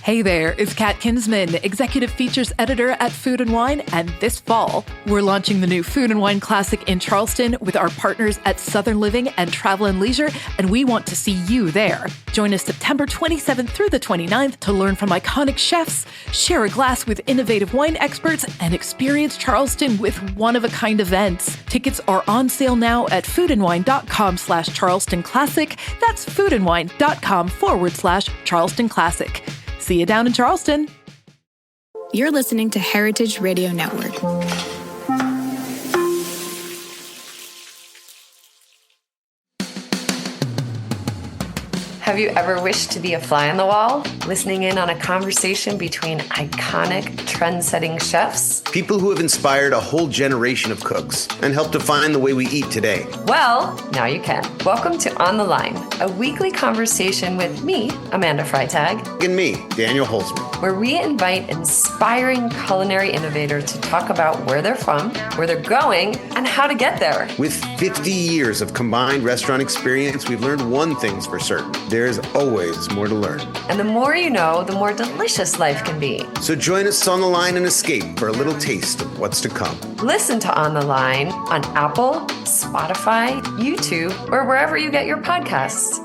Hey there, it's Kat Kinsman, Executive Features Editor at Food & Wine, and this fall, we're launching the new Food & Wine Classic in Charleston with our partners at Southern Living and Travel + Leisure, and we want to see you there. Join us September 27th through the 29th to learn from iconic chefs, share a glass with innovative wine experts, and experience Charleston with one-of-a-kind events. Tickets are on sale now at foodandwine.com/Charleston Classic. That's foodandwine.com/Charleston Classic. See you down in Charleston. You're listening to Heritage Radio Network. Have you ever wished to be a fly on the wall, listening in on a conversation between iconic, trend-setting chefs? People who have inspired a whole generation of cooks and helped define the way we eat today. Well, now you can. Welcome to On the Line, a weekly conversation with me, Amanda Freitag, And me, Daniel Holzman. where we invite inspiring culinary innovators to talk about where they're from, where they're going, and how to get there. With 50 years of combined restaurant experience, we've learned one thing's for certain. There's always more to learn. And the more you know, the more delicious life can be. So join us on the line and escape for a little taste of what's to come. Listen to On the Line on Apple, Spotify, YouTube, or wherever you get your podcasts.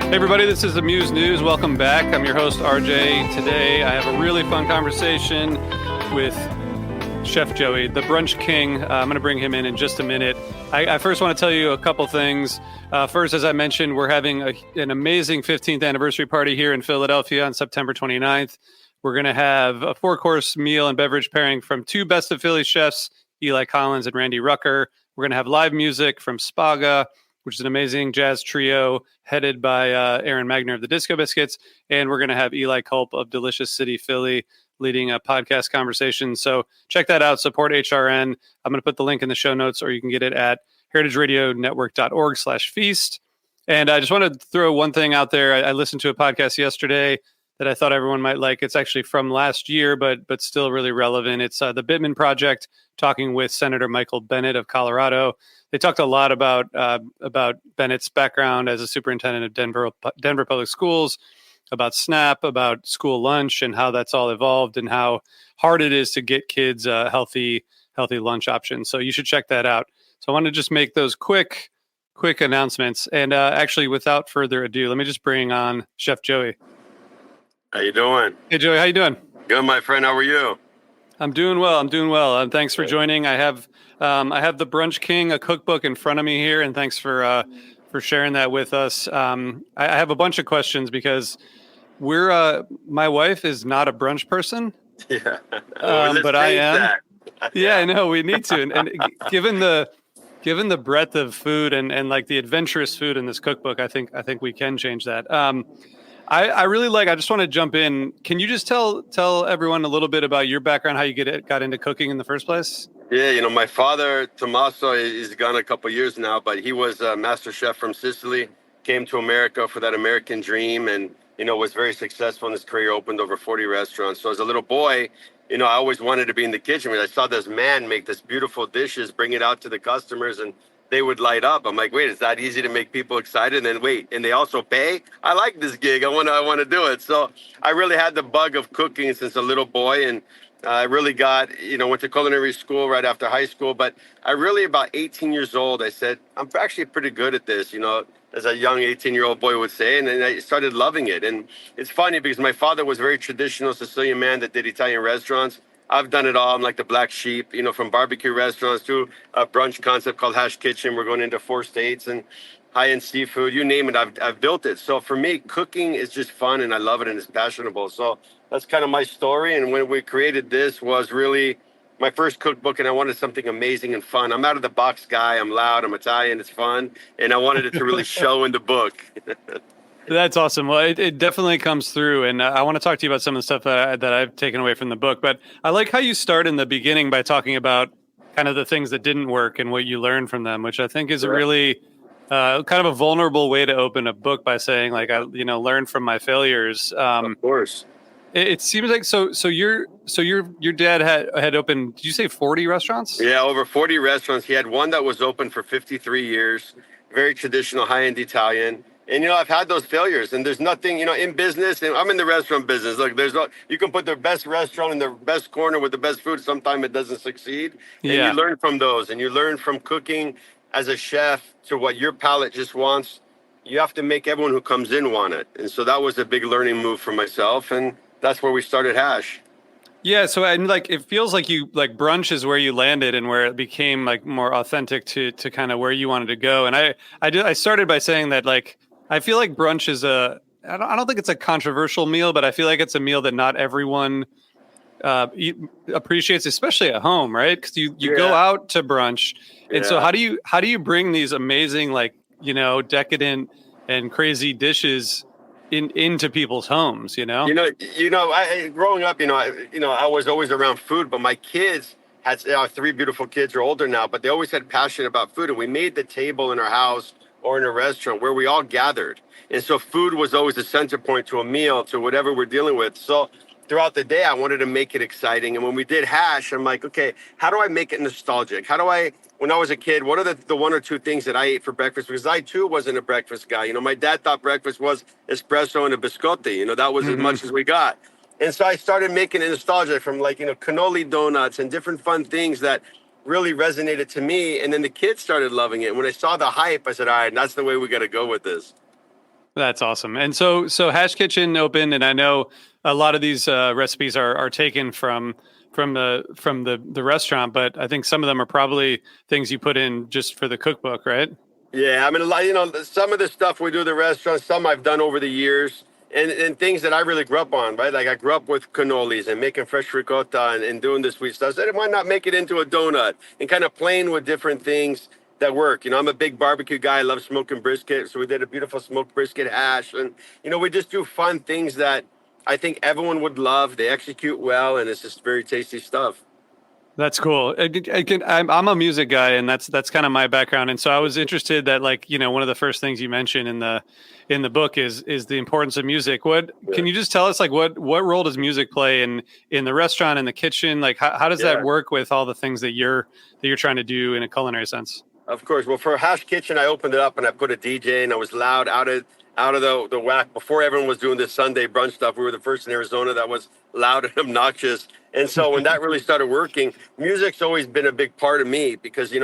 Hey everybody, this is Amuse News. Welcome back. I'm your host, RJ. Today I have a really fun conversation with Chef Joey, the Brunch King. I'm going to bring him in just a minute. I first want to tell you a couple things. First, as I mentioned, we're having an amazing 15th anniversary party here in Philadelphia on September 29th. We're going to have a 4-course meal and beverage pairing from 2 Best of Philly chefs, Eli Collins and Randy Rucker. We're going to have live music from Spaga, which is an amazing jazz trio headed by Aaron Magner of the Disco Biscuits. And we're going to have Eli Culp of Delicious City Philly leading a podcast conversation. So check that out. Support HRN. I'm going to put the link in the show notes, or you can get it at heritageradionetwork.org/feast. And I just want to throw one thing out there. I listened to a podcast yesterday that I thought everyone might like. It's actually from last year, but still really relevant. It's the Bittman Project, talking with Senator Michael Bennet of Colorado. They talked a lot about Bennett's background as a superintendent of Denver Public Schools, about SNAP, about school lunch, and how that's all evolved, and how hard it is to get kids healthy lunch options. So you should check that out. So I want to just make those quick announcements. And actually, without further ado, let me just bring on Chef Joey. How you doing? Hey, Joey, how you doing? Good, my friend. How are you? I'm doing well. And thanks for joining. I have the Brunch King, a cookbook in front of me here, and thanks for sharing that with us. I have a bunch of questions because my wife is not a brunch person. Yeah, but I am. Yeah, I know we need to. And given the breadth of food and like the adventurous food in this cookbook, I think we can change that. I just want to jump in. Can you just tell everyone a little bit about your background, how you got into cooking in the first place? Yeah, my father, Tommaso, is gone a couple of years now, but he was a master chef from Sicily, came to America for that American dream, and, was very successful in his career, opened over 40 restaurants. So as a little boy, I always wanted to be in the kitchen. I saw this man make this beautiful dishes, bring it out to the customers, and they would light up. I'm like, wait, it's that easy to make people excited? And then wait, and they also pay? I like this gig. I want to do it. So I really had the bug of cooking since a little boy. And I really went to culinary school right after high school. But I really, about 18 years old, I said, I'm actually pretty good at this, as a young 18-year-old boy would say. And then I started loving it. And it's funny because my father was a very traditional Sicilian man that did Italian restaurants. I've done it all. I'm like the black sheep, from barbecue restaurants to a brunch concept called Hash Kitchen. We're going into 4 states and high-end seafood, you name it. I've built it. So for me, cooking is just fun, and I love it, and it's passionable. So that's kind of my story. And when we created this was really my first cookbook, and I wanted something amazing and fun. I'm out of the box guy. I'm loud. I'm Italian. It's fun. And I wanted it to really show in the book. That's awesome. Well, it definitely comes through, and I want to talk to you about some of the stuff that I've taken away from the book. But I like how you start in the beginning by talking about kind of the things that didn't work and what you learned from them, which I think is a really kind of a vulnerable way to open a book by saying like, I, learn from my failures. Of course. It seems like your dad had opened, did you say 40 restaurants? Yeah, over 40 restaurants. He had one that was open for 53 years, very traditional, high-end Italian. And, I've had those failures, and there's nothing, in business, and I'm in the restaurant business. Look, you can put the best restaurant in the best corner with the best food. Sometimes it doesn't succeed. And Yeah. you learn from those, and you learn from cooking as a chef to what your palate just wants. You have to make everyone who comes in want it. And so that was a big learning move for myself, and that's where we started Hash. Yeah, so and like it feels like brunch is where you landed and where it became like more authentic to kind of where you wanted to go. And I started by saying that like I feel like brunch is I don't think it's a controversial meal, but I feel like it's a meal that not everyone appreciates, especially at home, right? Because you go out to brunch, and so how do you bring these amazing like decadent and crazy dishes into people's homes? Growing up, I was always around food, but my kids had 3 beautiful kids are older now, but they always had passion about food, and we made the table in our house or in a restaurant where we all gathered. And so food was always the center point to a meal, to whatever we're dealing with. So throughout the day, I wanted to make it exciting. And when we did Hash, I'm like, okay, how do I make it nostalgic? When I was a kid, what are the 1 or 2 things that I ate for breakfast? Because I too wasn't a breakfast guy. My dad thought breakfast was espresso and a biscotti. That was as much as we got. And so I started making it nostalgic from like, cannoli donuts and different fun things that really resonated to me. And then the kids started loving it. When I saw the hype, I said, all right, that's the way we got to go with this. That's awesome. And so Hash Kitchen opened, and I know a lot of these recipes are taken from the restaurant, but I think some of them are probably things you put in just for the cookbook, right? Yeah, I mean, some of the stuff we do at the restaurant, some I've done over the years, and things that I really grew up on, right? Like I grew up with cannolis and making fresh ricotta and doing the sweet stuff. So why not make it into a donut and kind of playing with different things that work? I'm a big barbecue guy. I love smoking brisket. So we did a beautiful smoked brisket hash. And, we just do fun things that I think everyone would love. They execute well, and it's just very tasty stuff. That's cool. I'm a music guy, and that's kind of my background. And so I was interested that one of the first things you mentioned in the book is the importance of music. Can you just tell us what role does music play in the restaurant, in the kitchen? Like how does that work with all the things that you're trying to do in a culinary sense? Of course. Well, for Hash Kitchen, I opened it up and I put a DJ, and I was loud out of the whack. Before everyone was doing this Sunday brunch stuff, we were the first in Arizona that was loud and obnoxious. And so when that really started working, music's always been a big part of me because,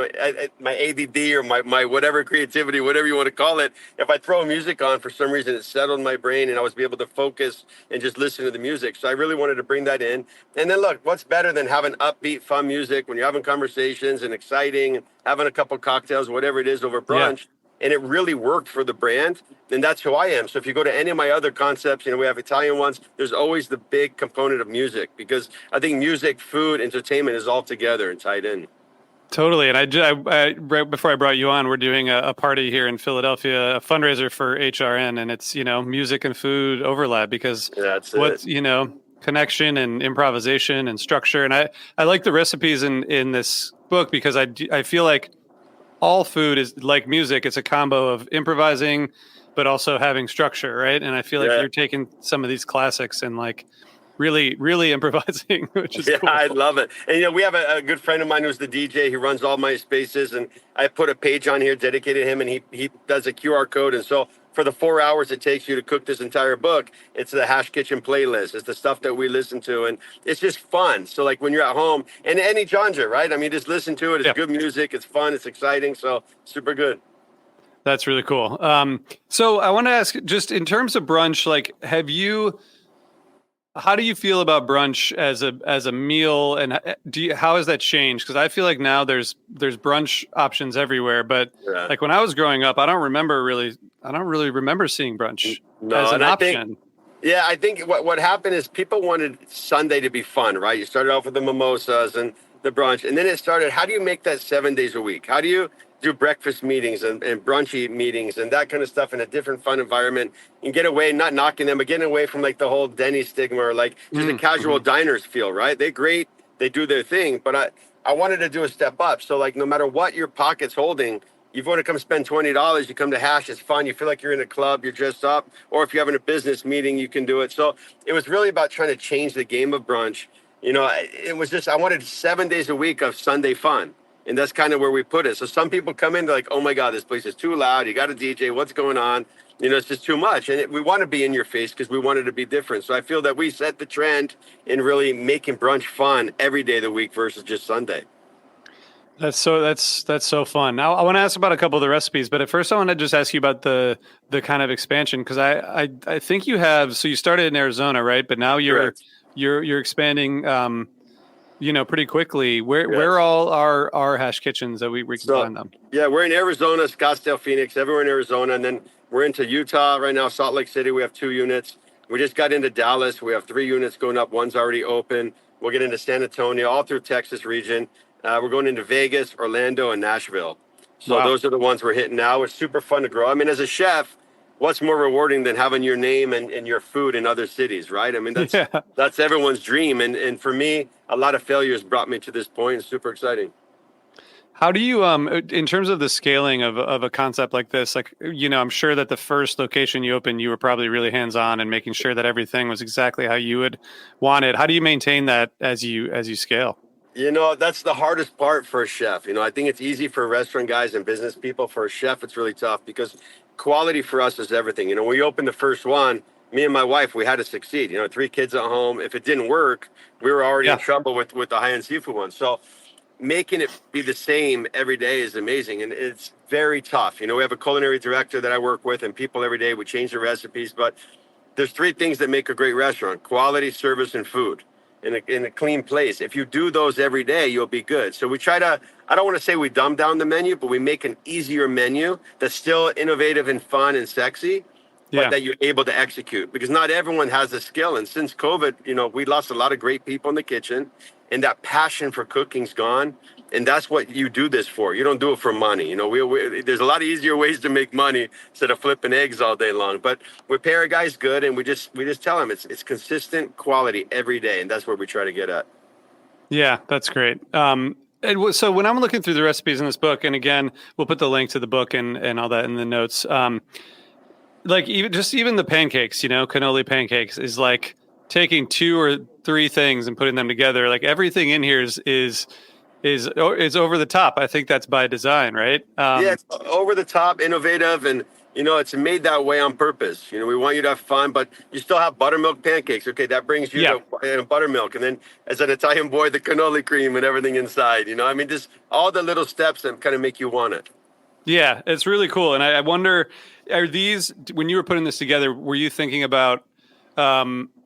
my ADD or my whatever creativity, whatever you want to call it, if I throw music on, for some reason, it settled in my brain and I was able to focus and just listen to the music. So I really wanted to bring that in. And then look, what's better than having upbeat, fun music when you're having conversations and exciting and having a couple cocktails, whatever it is over brunch. Yeah. And it really worked for the brand. And that's who I am. So if you go to any of my other concepts, we have Italian ones, there's always the big component of music because I think music, food, entertainment is all together and tied in. Totally. And I right before I brought you on, we're doing a party here in Philadelphia, a fundraiser for HRN. And it's, music and food overlap because connection and improvisation and structure. And I like the recipes in this book because I feel like all food is like music. It's a combo of improvising, but also having structure, right? And I feel like you're taking some of these classics and really, really improvising, which is cool. I love it. And we have a good friend of mine who's the DJ. He runs all my spaces, and I put a page on here dedicated to him, and he does a QR code. And so for the 4 hours it takes you to cook this entire book, it's the Hash Kitchen playlist. It's the stuff that we listen to, and it's just fun. So when you're at home, and any genre, right? I mean, just listen to it. It's good music. It's fun. It's exciting. So super good. That's really cool. So I want to ask, just in terms of brunch, how do you feel about brunch as a meal, and how has that changed? Because I feel like now there's brunch options everywhere, but when I was growing up, I don't really remember seeing brunch as an option. I think what happened is people wanted Sunday to be fun, right? You started off with the mimosas and the brunch, and then it started, how do you make that 7 days a week? How do you do breakfast meetings and brunchy meetings and that kind of stuff in a different fun environment and get away, not knocking them, but getting away from the whole Denny stigma or just a casual diners feel, right? They're great. They do their thing, but I wanted to do a step up. So no matter what your pocket's holding, You want to come spend $20, you come to Hash, it's fun. You feel like you're in a club, you're dressed up, or if you're having a business meeting, you can do it. So it was really about trying to change the game of brunch. It was just, I wanted 7 days a week of Sunday fun. And that's kind of where we put it. So some people come in, they're like, oh my God, this place is too loud. You got a DJ, what's going on? It's just too much. And we want to be in your face because we wanted to be different. So I feel that we set the trend in really making brunch fun every day of the week versus just Sunday. That's so fun. Now I want to ask about a couple of the recipes, but at first I want to just ask you about the kind of expansion, because I think you have, so you started in Arizona, right? But now you're expanding pretty quickly. Where all are Hash Kitchens that we can find them? Yeah, we're in Arizona, Scottsdale, Phoenix, everywhere in Arizona, and then we're into Utah right now, Salt Lake City. We have 2 units. We just got into Dallas. We have 3 units going up. One's already open. We'll get into San Antonio, all through Texas region. We're going into Vegas, Orlando, and Nashville. So Those are the ones we're hitting now. It's super fun to grow. I mean, as a chef, what's more rewarding than having your name and your food in other cities, right? I mean, that's everyone's dream. And for me, a lot of failures brought me to this point. It's super exciting. How do you, in terms of the scaling of a concept like this, I'm sure that the first location you opened, you were probably really hands-on and making sure that everything was exactly how you would want it. How do you maintain that as you scale? That's the hardest part for a chef. I think it's easy for restaurant guys and business people. For a chef, it's really tough because quality for us is everything. When we opened the first one, me and my wife, we had to succeed. 3 kids at home. If it didn't work, we were already in trouble with the high-end seafood one. So making it be the same every day is amazing. And it's very tough. We have a culinary director that I work with and people every day. We change the recipes. But there's 3 things that make a great restaurant: quality, service, and food. In a clean place. If you do those every day, you'll be good. So we try to, I don't want to say we dumb down the menu, but we make an easier menu that's still innovative and fun and sexy, but that you're able to execute, because not everyone has the skill. And since COVID, we lost a lot of great people in the kitchen, and that passion for cooking's gone. And that's what you do this for. You don't do it for money. There's a lot of easier ways to make money instead of flipping eggs all day long. But we pay our guys good, and we just tell them it's consistent quality every day, and that's what we try to get at. Yeah, that's great. So when I'm looking through the recipes in this book, and again, we'll put the link to the book and all that in the notes. Even the pancakes, cannoli pancakes is like taking 2 or 3 things and putting them together. Like everything in here is over the top. I think that's by design, right? It's over the top, innovative, and it's made that way on purpose. We want you to have fun, but you still have buttermilk pancakes. Okay, that brings you to buttermilk, and then as an Italian boy, the cannoli cream and everything inside. Just all the little steps that kind of make you want it. Yeah, it's really cool. And I wonder, are these, when you were putting this together, were you thinking about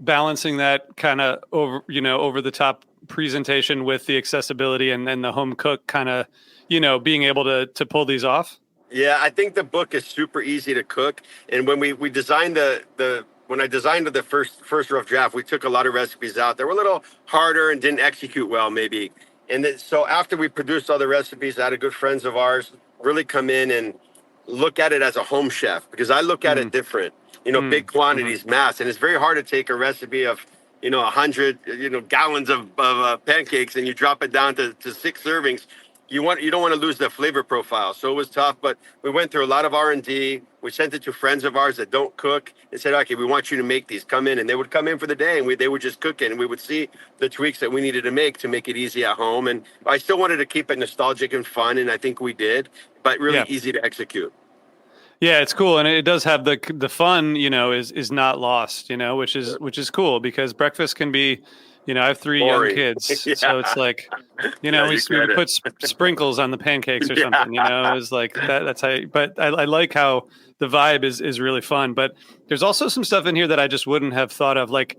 balancing that kind of over the top presentation with the accessibility and the home cook kind of, being able to pull these off? Yeah, I think the book is super easy to cook. And when we designed when I designed the first rough draft, we took a lot of recipes out that were a little harder and didn't execute well, maybe. And so after we produced all the recipes, I had good friends of ours really come in and look at it as a home chef, because I look at it different. Big quantities, mass, and it's very hard to take a recipe of 100 gallons of pancakes and you drop it down to 6 servings. You don't want to lose the flavor profile. So it was tough, but we went through a lot of R&D. We sent it to friends of ours that don't cook and said, okay, we want you to make these. Come in. And they would come in for the day, and they would just cook it, and we would see the tweaks that we needed to make it easy at home. And I still wanted to keep it nostalgic and fun, and I think we did, but really easy to execute. Yeah, it's cool, and it does have the fun. Is not lost. Which is cool, because breakfast can be. I have 3 young kids, so it's like, we put sprinkles on the pancakes or something. It's like that. That's how. But I like how the vibe is really fun. But there's also some stuff in here that I just wouldn't have thought of, like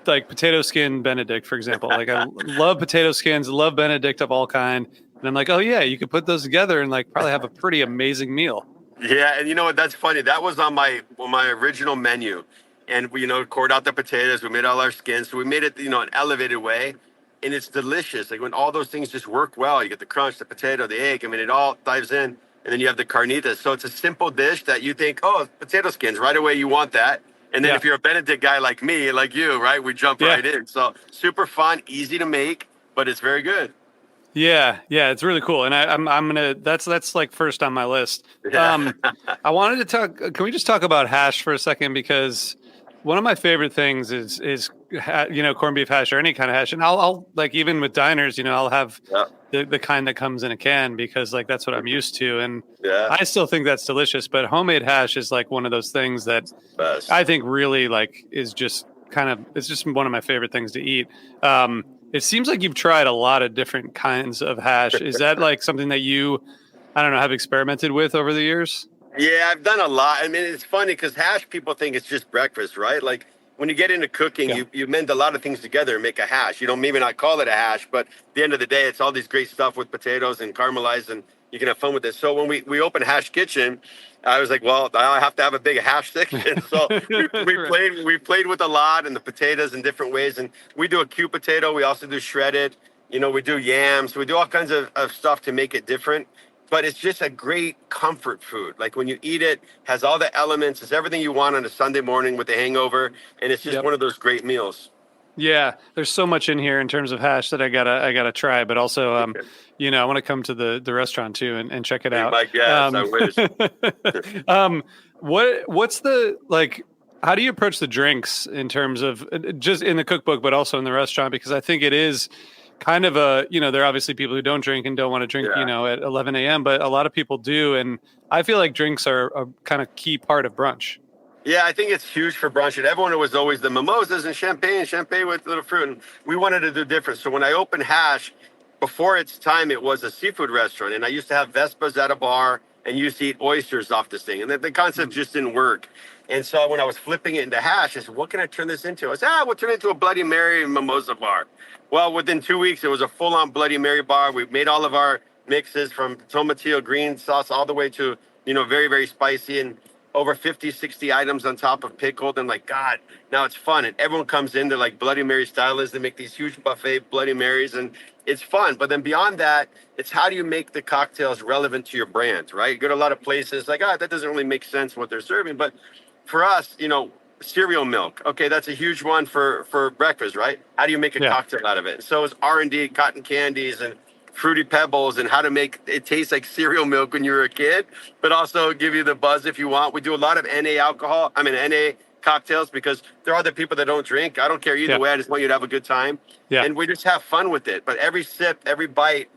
potato skin Benedict, for example. Like I love potato skins, love Benedict of all kind, and I'm like, oh yeah, you could put those together and probably have a pretty amazing meal. Yeah, and you know what? That's funny. That was on my original menu. And we, cored out the potatoes. We made all our skins. So we made it, an elevated way. And it's delicious. Like when all those things just work well, you get the crunch, the potato, the egg. I mean, it all dives in. And then you have the carnitas. So it's a simple dish that you think, oh, potato skins. Right away, you want that. And then if you're a Benedict guy like me, like you, right, we jump right in. So super fun, easy to make, but it's very good. Yeah, it's really cool, and I'm gonna that's like first on my list. Yeah. I wanted to talk. Can we just talk about hash for a second? Because one of my favorite things is corned beef hash or any kind of hash, and I'll like even with diners, I'll have Yeah. the kind that comes in a can because like that's what I'm used to, and Yeah. I still think that's delicious. But homemade hash is like one of those things that Best. I think really like is just it's just one of my favorite things to eat. It seems like you've tried a lot of different kinds of hash. Is that like something that you, I don't know, have experimented with over the years? Yeah, I've done a lot. I mean, it's funny because hash people think it's just breakfast, right? Like when you get into cooking, Yeah. you mend a lot of things together and make a hash. You don't maybe not call it a hash, but at the end of the day, it's all these great stuff with potatoes and caramelized, and you can have fun with it. So when we opened Hash Kitchen, I was like, well, I have to have a big hash section. So we played with a lot and the potatoes in different ways. And we do a cube potato. We also do shredded. We do yams. We do all kinds of stuff to make it different. But it's just a great comfort food. Like when you eat it, has all the elements. It's everything you want on a Sunday morning with a hangover. And it's just one of those great meals. Yeah, there's so much in here in terms of hash that I gotta try, but also I want to come to the restaurant too and check it out. My guess, I wish. What's the like? How do you approach the drinks in terms of just in the cookbook, but also in the restaurant? Because I think it is kind of there are obviously people who don't drink and don't want to drink, at 11 a.m., but a lot of people do, and I feel like drinks are a kind of key part of brunch. Yeah, I think it's huge for brunch. And everyone was always the mimosas and champagne with little fruit. And we wanted to do different. So when I opened Hash, before its time, it was a seafood restaurant. And I used to have Vespas at a bar and used to eat oysters off this thing. And the concept just didn't work. And so when I was flipping it into Hash, I said, what can I turn this into? I said, we'll turn it into a Bloody Mary mimosa bar. Well, within 2 weeks, it was a full-on Bloody Mary bar. We made all of our mixes from tomatillo green sauce all the way to, very, very spicy, and over 50, 60 items on top of pickled. And like, God, now it's fun. And everyone comes in, they're like Bloody Mary stylists. They make these huge buffet Bloody Marys, and it's fun. But then beyond that, it's how do you make the cocktails relevant to your brand, right? You go to a lot of places like, that doesn't really make sense what they're serving. But for us, cereal milk. Okay, that's a huge one for breakfast, right? How do you make a cocktail out of it? And so is R&D, cotton candies, and Fruity Pebbles, and how to make it taste like cereal milk when you were a kid, but also give you the buzz if you want. We do a lot of NA cocktails, because there are other people that don't drink. I don't care either way. I just want you to have a good time. Yeah. And we just have fun with it. But every sip, every bite,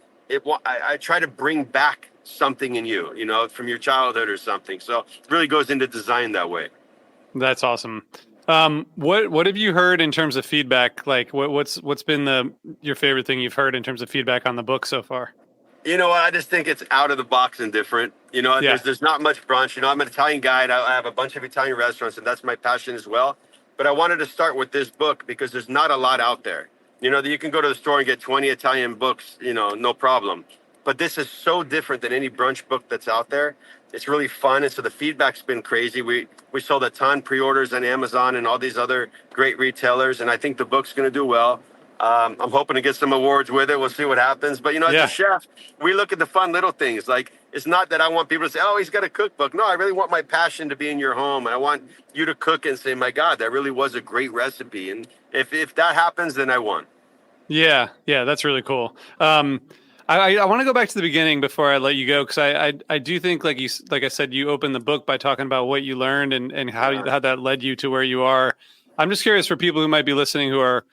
I try to bring back something in you, from your childhood or something. So it really goes into design that way. That's awesome. What have you heard in terms of feedback? Like what's been your favorite thing you've heard in terms of feedback on the book so far? I just think it's out of the box and different. There's not much brunch. I'm an Italian guide. I have a bunch of Italian restaurants, and that's my passion as well. But I wanted to start with this book because there's not a lot out there. You can go to the store and get 20 Italian books, no problem. But this is so different than any brunch book that's out there. It's really fun. And so the feedback's been crazy. We sold a ton pre-orders on Amazon and all these other great retailers. And I think the book's going to do well. I'm hoping to get some awards with it. We'll see what happens. But, as a chef, we look at the fun little things. Like, it's not that I want people to say, he's got a cookbook. No, I really want my passion to be in your home. And I want you to cook and say, my God, that really was a great recipe. And if that happens, then I won. Yeah, that's really cool. I want to go back to the beginning before I let you go, because I do think, like I said, you opened the book by talking about what you learned and how that led you to where you are. I'm just curious for people who might be listening who are,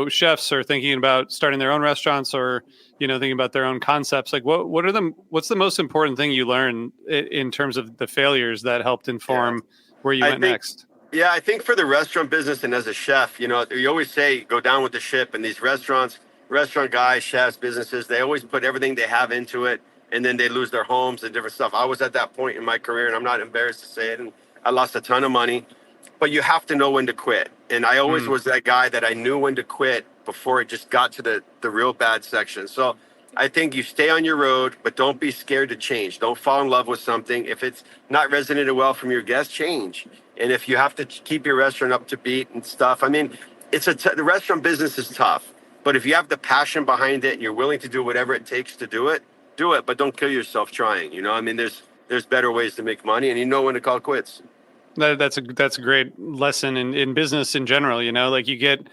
chefs or thinking about starting their own restaurants or, thinking about their own concepts. Like what's the most important thing you learned in terms of the failures that helped inform where you went next? Yeah, I think for the restaurant business and as a chef, you always say go down with the ship, and these restaurant guys, chefs, businesses, they always put everything they have into it, and then they lose their homes and different stuff. I was at that point in my career, and I'm not embarrassed to say it, and I lost a ton of money. But you have to know when to quit. And I always was that guy that I knew when to quit before it just got to the real bad section. So I think you stay on your road, but don't be scared to change. Don't fall in love with something. If it's not resonated well from your guests, change. And if you have to keep your restaurant up to beat and stuff, I mean, the restaurant business is tough. But if you have the passion behind it and you're willing to do whatever it takes to do it, but don't kill yourself trying. There's better ways to make money, and you know when to call quits. That's a great lesson in business in general. Like you get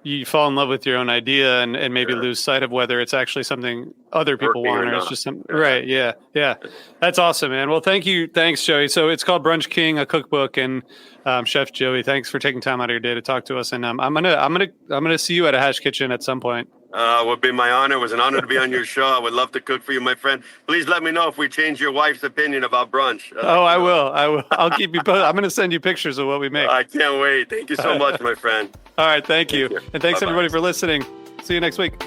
you fall in love with your own idea and maybe lose sight of whether it's actually something other people Working want or or it's not. just something. Right. Yeah. Yeah. That's awesome, man. Well, thanks, Joey. So it's called Brunch King, a cookbook, and Chef Joey, thanks for taking time out of your day to talk to us. And I'm gonna see you at a Hash Kitchen at some point. Would be my honor. It was an honor to be on your show. I would love to cook for you, my friend. Please let me know if we change your wife's opinion about brunch. I will. I'll keep you posted. I'm going to send you pictures of what we make. I can't wait. Thank you so much, my friend. All right. Thank you. you. And thanks Bye-bye. everybody for listening. See you next week.